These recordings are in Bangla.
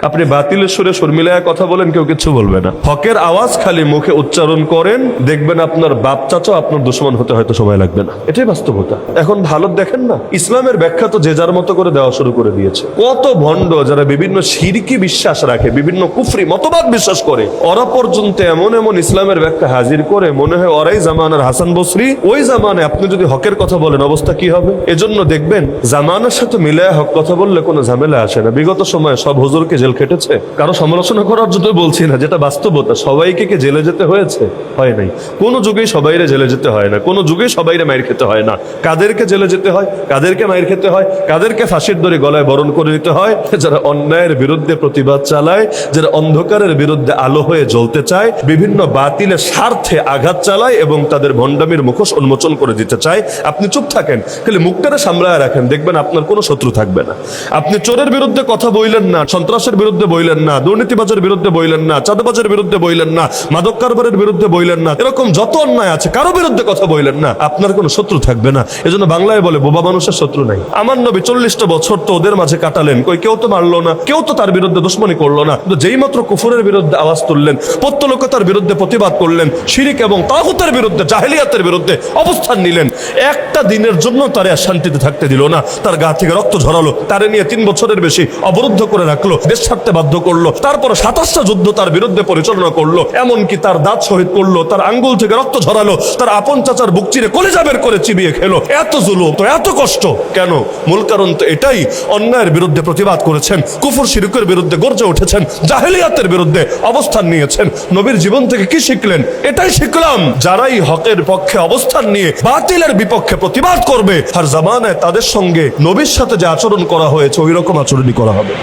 আপনি বাতিলের সুরে সুর মিলায় কথা বলেন, কেউ কিছু বলবে না। হকের আওয়াজ খালি মুখে উচ্চারণ করেন, দেখবেন আপনার বাপ চাচা আপনার দুশমন হতে হয়তো সময় লাগবে না। এটাই বাস্তবতা। এখন ভালো দেখেন না, ইসলামের ব্যাখ্যা তো যে যার মতো করে দেওয়া শুরু করে দিয়েছে। কত ভণ্ড যারা বিভিন্ন শিরকি বিশ্বাস রাখে, বিভিন্ন কুফরি মতবাদ বিশ্বাস করে, ওরা পর্যন্ত এমন এমন ইসলামের ব্যাখ্যা হাজির করে মনে হয় ওরাই জামানার হাসান বসরি। ওই জামানায় আপনি যদি হকের কথা বলেন অবস্থা কি হবে? এজন্য দেখবেন জামানার সাথে মিলায় হক কথা বললে কোনো ঝামেলা আসে না। বিগত সময়ে সব হুজুরকে জেল খেটেছে, কারো সমালোচনা করার জন্য বলছি না, যেটা বাস্তবতা। সবাইকে কি জেলে যেতে হয়েছে? হয় নাই। কোন যুগেই সবাইরে জেলে যেতে হয় না, কোন যুগেই সবাইরে মাইর খেতে হয় না। কাদেরকে জেলে যেতে হয়, কাদেরকে মাইর খেতে হয়, কাদেরকে ফাঁসির দড়ি গলায় বরণ করে নিতে হয়? যারা অন্যায়ের বিরুদ্ধে প্রতিবাদ চালায়, যারা অন্ধকারের বিরুদ্ধে আলো হয়ে জ্বলতে চায়, বিভিন্ন বাতিলের স্বার্থে আঘাত চালায় এবং তাদের ভণ্ডামির মুখোশ উন্মোচন করে দিতে চায়। আপনি চুপ থাকেন, খালি মুখটারে সামলায় রাখেন, দেখবেন আপনার কোনো শত্রু থাকবে না। আপনি চোরের বিরুদ্ধে কথা বইলেন না, সন্ত্রাসের বিরুদ্ধে বইলেন না, দুর্নীতিবাজের বিরুদ্ধে বইলেন না, চাঁদাবাজের বিরুদ্ধে বইলেন না, মাদক কারবারের বিরুদ্ধে বইলেন না, এরকম যত অন্যায় আছে কারো বিরুদ্ধে কথা বইলেন না, আপনার কোনো শত্রু থাকবে না। এজন্য বাংলায় বলে বোবা মানুষের শত্রু নাই। আমার নবী 40টা বছর তো ওদের মাঝে কাটালেন, কই কেউ তো মারলো না, কেউ তো তার বিরুদ্ধে দুশমনি করলো না। কিন্তু যেই মাত্র কুফরের বিরুদ্ধে আওয়াজ তুললেন, পত্তলোকতার বিরুদ্ধে প্রতিবাদ করলেন, শিরিক এবং তাগুতের বিরুদ্ধে, জাহেলিয়াতের বিরুদ্ধে অবস্থান নিলেন, একটা দিনের জন্য তারে আর শান্তিতে থাকতে দিল না। তার গা থেকে রক্ত ঝরালো, তারে নিয়ে 3 বছরের বেশি অবরুদ্ধ করে রাখলো, দেশ ছাড়তে বাধ্য করলো। তারপর 27টা যুদ্ধ তার বিরুদ্ধে পরিচালনা করলো, এমনকি তার দাঁত শহীদ করলো, তার আঙ্গুল থেকে রক্ত ঝরালো, তার আপন চাচার বুক চিরে কলিজা বের করে চিবিয়ে খেলো। এত জুলুম, তো এত কষ্ট কেন? মূল কারণ তো এটাই, অন্যায়ের বিরুদ্ধে প্রতিবাদ করেছেন, কুফর শিরকের বিরুদ্ধে গর্জে উঠেছেন, জাহেলিয়াতের বিরুদ্ধে অবস্থান নিয়েছেন। নবীর জীবন থেকে কি শিখলেন? এটাই শিখলাম, যারাই হকের পক্ষে অবস্থান নিয়ে বাতিলের বিপক্ষে প্রতিবাদ করবে, আর জামানায় তাদের সঙ্গে নবীর সাথে যে আচরণ করা হয়েছে ওই রকম আচরণই করা হবে।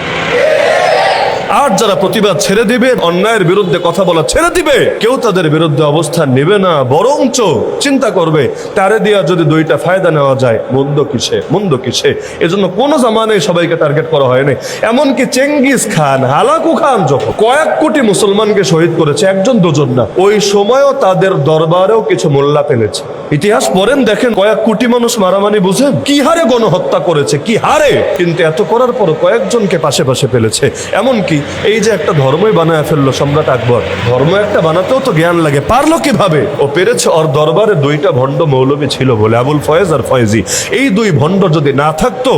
আর যারা প্রতিবাদ ছেড়ে দিবে, অন্যায়ের বিরুদ্ধে কথা বলা ছেড়ে দিবে, কেউ তাদের বিরুদ্ধে অবস্থান নেবে না, বরঞ্চ চিন্তা করবে তারে দিয়া যদি 2টা ফায়দা নেওয়া যায়, মন্দ কিসে, মন্দ কিসে। এজন্য কোন জামানায় সবাইকে টার্গেট করা হয় নাই। এমনকি চেঙ্গিস খান, হালাকু খান যখন কয়েক কোটি মুসলমানকে শহীদ করেছে, 1-2 না, ওই সময়ও তাদের দরবারেও কিছু মোল্লা পেলেছে। ইতিহাস পড়েন, দেখেন কয়েক কোটি মানুষ মারামারি বুঝেন কি হারে গণহত্যা করেছে, কি হারে। কিন্তু এত করার পর কয়েকজনকে পাশে পাশে পেলেছে। এমনকি এই যে একটা ধর্মই বানায় ফেললো সম্রাট আকবর, ধর্ম একটা বানাতেও তো জ্ঞান লাগে, পারলো কিভাবে? ও পেরেছে, ওর দরবারে 2টা ভণ্ড মৌলবী ছিল বলে, আবুল ফয়েজ আর ফয়েজি। এই 2 ভণ্ড যদি না থাকতো,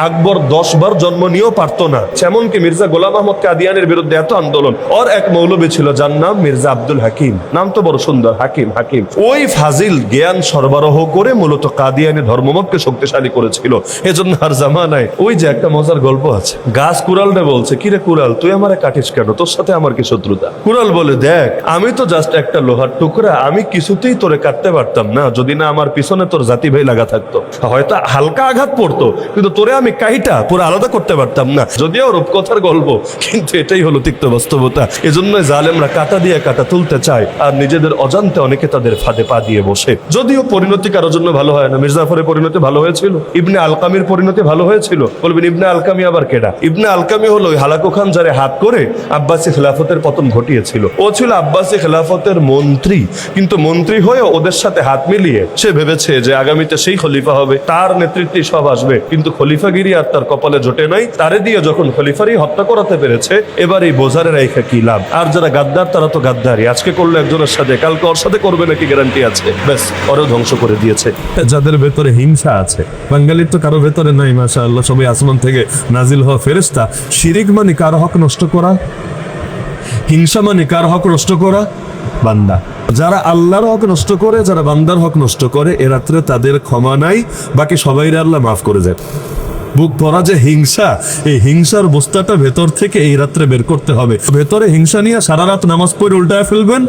আকবর 10 বার জন্ম নিয়েও পারতো না। এমনকি মির্জা গোলাম আহমদ কাদিয়ানের বিরুদ্ধে এত আন্দোলন, ওর এক মৌলবী ছিল যার নাম মির্জা আব্দুল হাকিম, নাম তো বড় সুন্দর, হাকিম হাকিম। ওই ফাজিল জ্ঞান সরবরাহ করে মূলত কাদিয়ানি ধর্মমতকে শক্তিশালী করেছিল। এজন্য আর জামানায় ওই যে একটা মজার গল্প আছে, গাছ কুড়ালটা বলছে, কিরে কুড়াল তুই আমারে কাটিস কেন, তোর সাথে আমার কি শত্রুতা? কুড়াল বলে, দেখ আমি তো জাস্ট একটা লোহার টুকরা, আমি কিছুতেই তোরে কাটতে পারতাম না যদি না আমার পিছনে তোর জাতি ভাই লাগা থাকতো। হয়তো হালকা আঘাত পড়তো, কিন্তু তোরে আমি কাইটা পুরো আলাদা করতে পারতাম না। যদিও রূপকথার গল্প, কিন্তু এটাই হলো তিক্ত বাস্তবতা। এজন্য জালেমরা কাটা দিয়ে কাটা তুলতে চায়, আর নিজেদের অজান্তে অনেকে তাদের ফাঁদে পা দিয়ে বসে। যদিও পরিণতি কারোর জন্য ভালো হয় না। মির্জাফরের পরিণতি ভালো হয়েছিল, ইবনে আলকামির পরিণতি ভালো হয়েছিল। বলবেন ইবনে আলকামি আবার কেডা? ইবনে আলকামি হলো হালাকু খান যারে হাত করে আব্বাসী খেলাফতের পতন ঘটিয়েছিল। ও ছিল আব্বাসী খেলাফতের মন্ত্রী, কিন্তু মন্ত্রী হয়ে ওদের সাথে হাত মিলিয়ে সে ভেবেছে যে আগামীতে সেই খলিফা হবে, তার নেতৃত্বে সব আসবে। কিন্তু খলিফাগিরি আর তার কপালে জোটে নাই। তারে দিয়ে যখন খলিফারই হত্যা করাতে পেরেছে, এবার এই বোঝারে রাইখা কি লাভ? আর যারা গাদ্দার তারা তো গাদ্দারি, আজকে করলো একজনের সাথে, কালকে ওর সাথে করবে নাকি গ্যারান্টি আছে? ব্যাস, ওরেও ধ্বংস করে দিয়েছে। যাদের ভেতরে হিংসা আছে, বাঙালির তো কারো ভেতরে নাই, মাশাআল্লাহ, সবাই আসমান থেকে নাজিল হওয়া ফেরেশতা। শিরিক মানে কার হক নষ্ট করা, হিংসা মানে কার হক নষ্ট করা? বান্দা। যারা আল্লাহর হক নষ্ট করে, যারা বান্দার হক নষ্ট করে, এ রাত্রে তাদের ক্ষমা নাই, বাকি সবাইরে আল্লাহ মাফ করে যায়। বুক ভরা যে হিংসা, এই হিংসার বস্তাটা ভেতর থেকে এই রাত্রে বের করতে হবে। ভেতরে হিংসা নিয়ে সারা রাত নামাজ পড়ে উল্টায় ফেলবেন,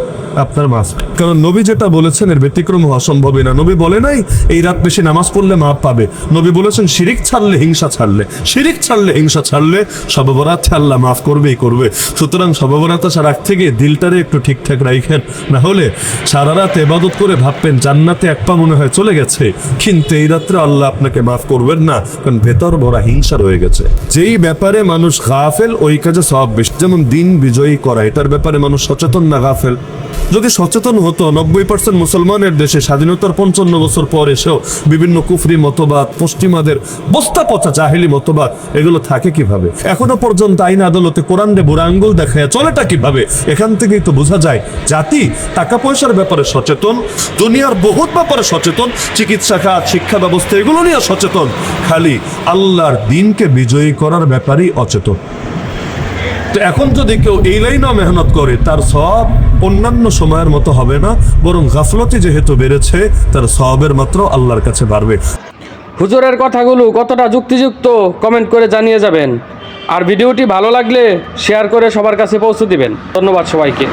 আপনার মাফ। কারণ নবী যেটা বলেছেন এর ব্যতিক্রম হওয়া সম্ভবই না। নবী বলে নাই এই রাত বেশি নামাজ পড়লে মাফ পাবে। নবী বলেছেন শিরিক ছাড়লে, হিংসা ছাড়লে, শিরিক ছাড়লে, হিংসা ছাড়লে শবে বরাতে আল্লাহ মাফ করবেই করবে। সুতরাং শবে বরাতে আসার আগ থেকে দিলটারে একটু ঠিকঠাক রাখেন, না হলে সারা রাত ইবাদত করে ভাববেন জান্নাতে এক পা মনে হয় চলে গেছে, কিন্তু এই রাত্রে আল্লাহ আপনাকে মাফ করবেন না, কারণ ভেতর ভরা হিংসা রয়ে গেছে। যেই ব্যাপারে মানুষ গাফেল, ওই কাজে সওয়াব বেশি। যেমন দিন বিজয়ী করা, এটার ব্যাপারে মানুষ সচেতন না গাফেল? যদি সচেতন হতো 90% মুসলমানের দেশে স্বাধীনতার 55 বছর পর এসেও বিভিন্ন কুফরি মতবাদ, পশ্চিমাদের বস্তা পচা জাহিলি মতবাদ এগুলো থাকে কিভাবে? এখনো পর্যন্ত আইন আদালতে কোরআনে বুড়া আঙ্গুল দেখায় চলেটা কিভাবে? এখান থেকেই তো বোঝা যায় জাতি টাকা পয়সার ব্যাপারে সচেতন, দুনিয়ার বহুত ব্যাপারে সচেতন, চিকিৎসা খাত, শিক্ষা ব্যবস্থা এগুলো নিয়ে সচেতন, খালি আল্লাহর দিনকে বিজয়ী করার ব্যাপারেই অচেতন। তো এখন যদি কেউ এই লাইনেও মেহনত করে তার সওয়াব অন্যান্য সময়ের মতো হবে না, বরং গাফলতি যেহেতু বেড়েছে তার সওয়াবের মাত্র আল্লাহর কাছে বাড়বে। হুজুরের কথাগুলো কতটা যুক্তিযুক্ত কমেন্ট করে জানিয়ে যাবেন। আর ভিডিওটি ভালো লাগলে শেয়ার করে সবার কাছে পৌঁছে দিবেন। ধন্যবাদ সবাইকে।